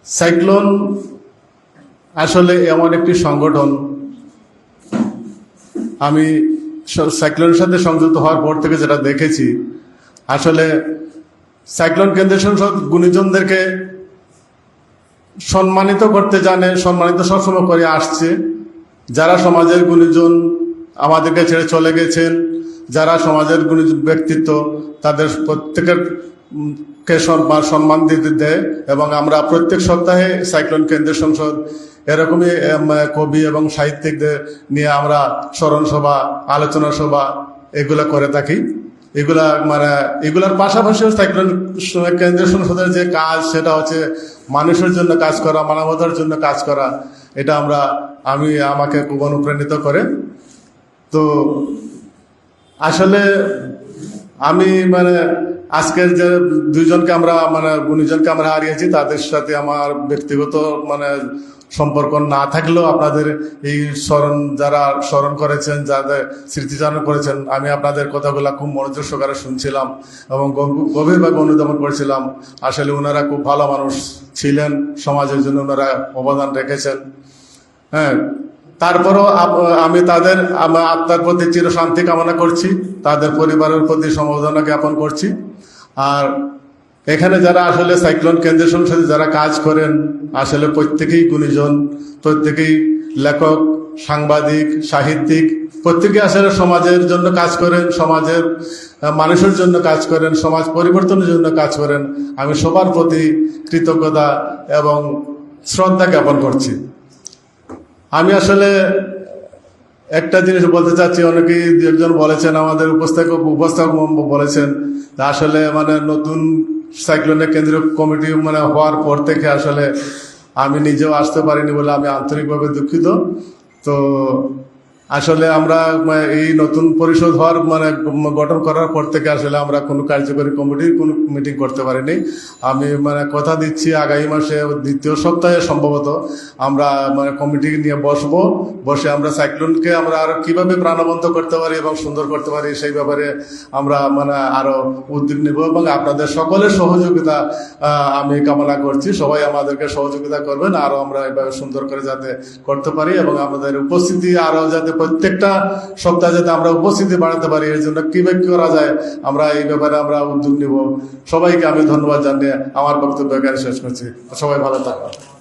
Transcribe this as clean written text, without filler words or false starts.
Cyclone আসলে এমন একটি সংগঠন, আমি সাইক্লোনের সাথে সংযুক্ত হওয়ার পর থেকে যেটা দেখেছি, আসলে সাইক্লোন কেন্দ্রীয় সংসদ গুণীজনদেরকে সম্মানিত করতে জানে, সম্মানিত সবসময় করে আসছে। যারা সমাজের গুণীজন আমাদেরকে ছেড়ে চলে গেছেন, যারা সমাজের গুণী ব্যক্তিত্ব, তাদের প্রত্যেকের কে সম্মান দিতে দেয়। এবং আমরা প্রত্যেক সপ্তাহে সাইক্লোন কেন্দ্রীয় সংসদ এরকমই কবি এবং সাহিত্যিকদের নিয়ে আমরা স্মরণ সভা, আলোচনা সভা এগুলা করে থাকি। এগুলার পাশাপাশিও সাইক্লোন কেন্দ্রীয় সংসদের যে কাজ, সেটা হচ্ছে মানুষের জন্য কাজ করা, মানবতার জন্য কাজ করা। এটা আমাকে খুব অনুপ্রাণিত করে। তো আসলে আমি আজকের যে দুইজনকে আমরা গুণীজনকে আমরা হারিয়েছি, তাদের সাথে আমার ব্যক্তিগত সম্পর্ক না থাকলেও আপনাদের এই যারা স্মরণ করেছেন, যাদের স্মৃতিচারণ করেছেন, আমি আপনাদের কথাগুলো খুব মনোযোগ সহকারে শুনছিলাম এবং গভীরভাবে অনুধাবন করছিলাম। আসলে ওনারা খুব ভালো মানুষ ছিলেন, সমাজের জন্য ওনারা অবদান রেখেছেন। হ্যাঁ, তারপরও আমি তাদের আত্মার প্রতি চিরশান্তি কামনা করছি, তাদের পরিবারের প্রতি সমবেদনা জ্ঞাপন করছি। আর এখানে যারা আসলে সাইক্লোন কেন্দ্রীয় সংসদে যারা কাজ করেন, আসলে প্রত্যেকেই গুণীজন, প্রত্যেকেই লেখক, সাংবাদিক, সাহিত্যিক, প্রত্যেকে আসলে সমাজের জন্য কাজ করেন, সমাজের মানুষের জন্য কাজ করেন, সমাজ পরিবর্তনের জন্য কাজ করেন। আমি সবার প্রতি কৃতজ্ঞতা এবং শ্রদ্ধা জ্ঞাপন করছি। আমি আসলে একটা জিনিস বলতে চাচ্ছি, অনেকেই একজন বলেছেন, আমাদের উপস্থাপক বলেছেন, আসলে নতুন সাইক্লোনের কেন্দ্রীয় কমিটি হওয়ার পর থেকে আসলে আমি নিজেও আসতে পারিনি বলে আমি আন্তরিকভাবে দুঃখিত। তো আসলে আমরা এই নতুন পরিষদ হওয়ার গঠন করার পর থেকে আসলে আমরা কোনো কার্যকরী কমিটির কোনো মিটিং করতে পারিনি। আমি কথা দিচ্ছি, আগামী মাসে দ্বিতীয় সপ্তাহে সম্ভবত আমরা কমিটি নিয়ে বসে আমরা সাইক্লোনকে আমরা আরো কিভাবে প্রাণবন্ত করতে পারি এবং সুন্দর করতে পারি সেই ব্যাপারে আমরা আরো উদ্যোগ নিব। এবং আপনাদের সকলের সহযোগিতা আমি কামনা করছি। সবাই আমাদেরকে সহযোগিতা করবেন, আরো আমরা এভাবে সুন্দর করে যাতে করতে পারি এবং আমাদের উপস্থিতি আরো যাতে প্রত্যেকটা সপ্তাহে যাতে আমরা উপস্থিতি বাড়াতে পারি, এর জন্য কিভাবে করা যায় আমরা এই ব্যাপারে আমরা উদ্যোগ নিব। সবাইকে আমি ধন্যবাদ জানিয়ে আমার বক্তব্য এখানে শেষ করছি। সবাই ভালো থাকবেন।